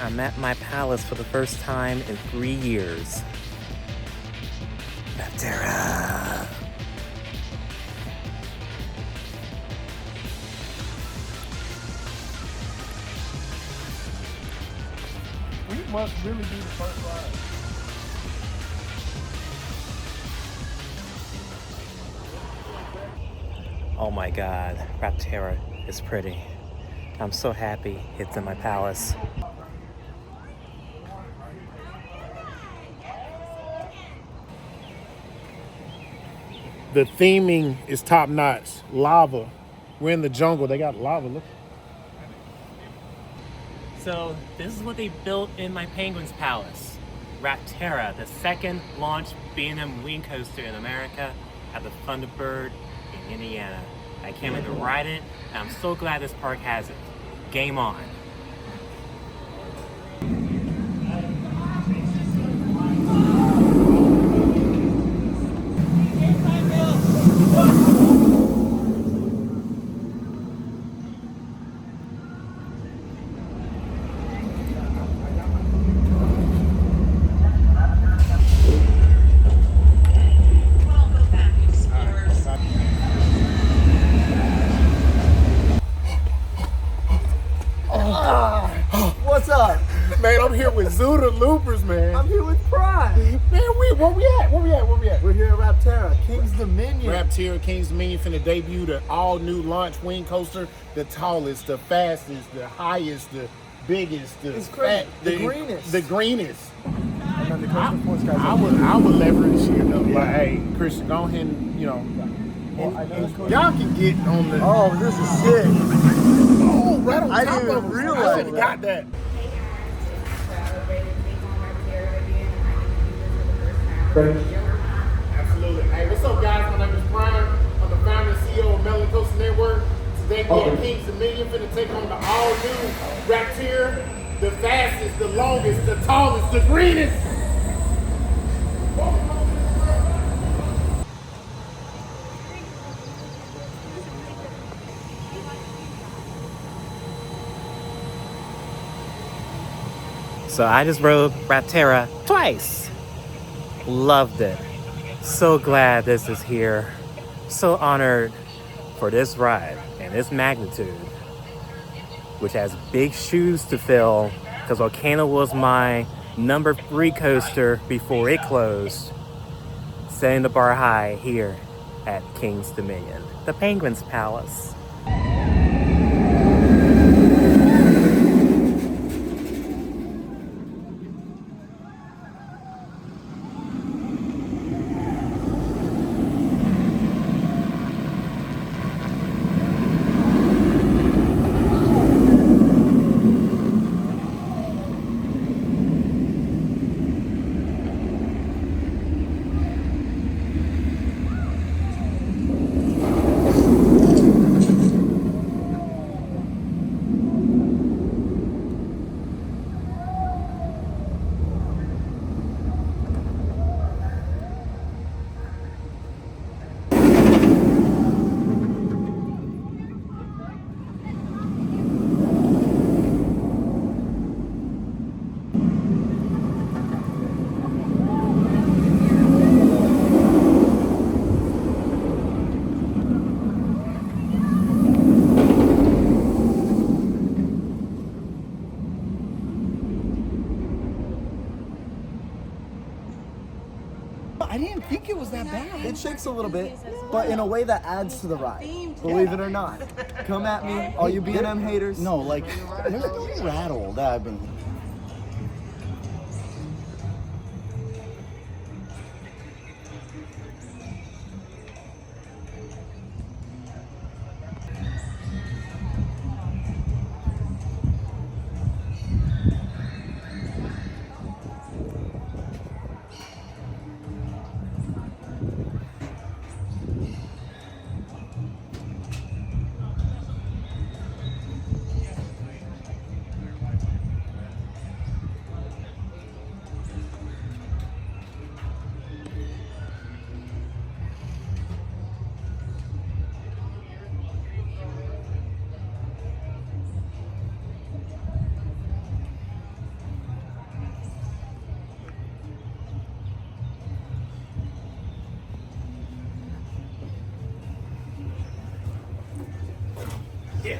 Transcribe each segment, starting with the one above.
I'm at my palace for the first time in 3 years. RapTerra! We must really be the first ride. Oh my god, RapTerra is pretty. I'm so happy it's in my palace. The theming is top notch. Lava. We're in the jungle. They got lava. Look. So this is what they built in my Penguin's Palace. RapTerra, the second launch B&M wing coaster in America at the Thunderbird in Indiana. I can't wait to ride it, and I'm so glad this park has it. Game on. What's up? Man, I'm here with Zoota Loopers, man. I'm here with Prime. Man, where we at? Where we at? We're here at RapTerra, King's Dominion. RapTerra, King's Dominion finna debut the all-new launch wing coaster. The tallest, the fastest, the highest, the biggest, the It's crazy. The greenest. The greenest. And then the coaster force guys. I would leverage shit up. Like, hey, Christian, go ahead and, y'all can get on the... Oh, this is sick. Oh, right on I top didn't of even us. realize I should've got that. Absolutely. Hey, what's up, guys? My name is Brian. I'm the founder and CEO of Melon Coast Network. Today we at King's Dominion finna take on the all-new RapTerra, the fastest, the longest, the tallest, the greenest. So I just rode RapTerra twice. Loved it. So glad this is here. So honored for this ride and this magnitude, which has big shoes to fill because Volcano was my number 3 coaster before it closed. Setting the bar high here at King's Dominion, the Penguin's Palace. I didn't think it was that bad. It shakes a little bit, but in a way that adds to the ride. Believe it or not. Come at me, all you B&M haters. No, like, there's no rattle that I've been... Yeah.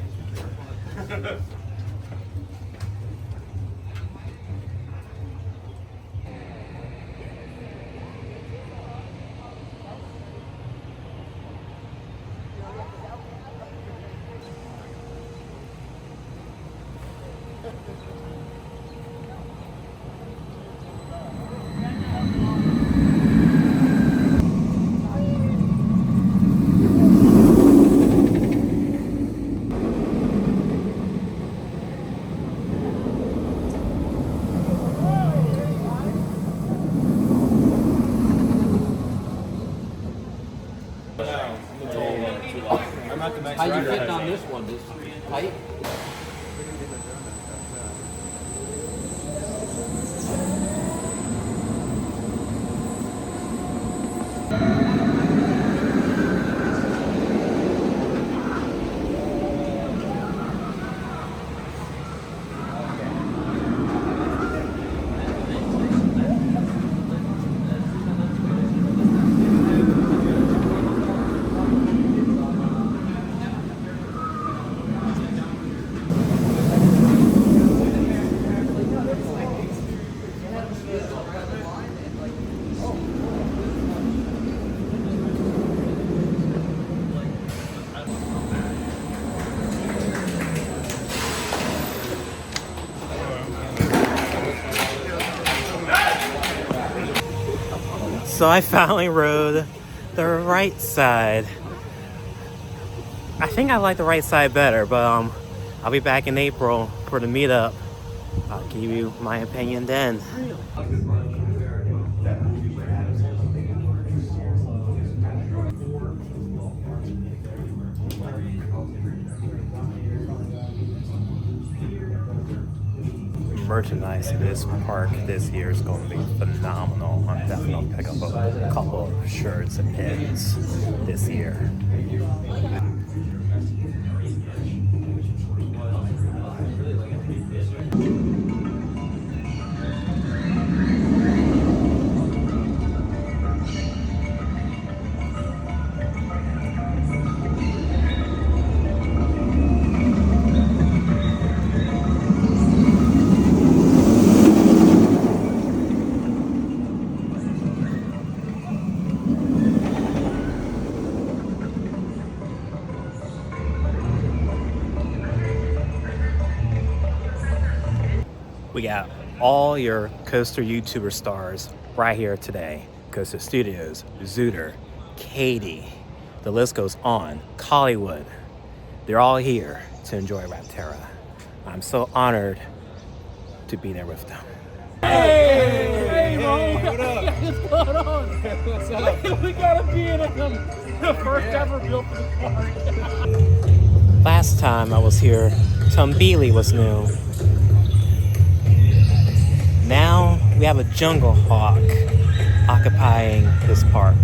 How you getting on this one? Just tight? So I finally rode the right side. I think I like the right side better, but I'll be back in April for the meetup. I'll give you my opinion then. Merchandise in this park this year is going to be phenomenal. I'm definitely going to pick up a couple of shirts and pins this year. We got all your coaster YouTuber stars right here today. Coaster Studios, Zooter, Katie, the list goes on, Collywood. They're all here to enjoy RapTerra. I'm so honored to be there with them. Hey, bro. What up? What's going on? What's up? We gotta be in them. The first ever built for the park. Last time I was here, Tumbili was new. Now we have a jungle hawk occupying this park.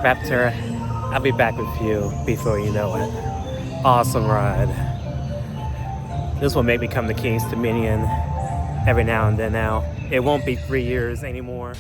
RapTerra, I'll be back with you before you know it. Awesome ride. This will make me come to King's Dominion every now and then now. It won't be 3 years anymore.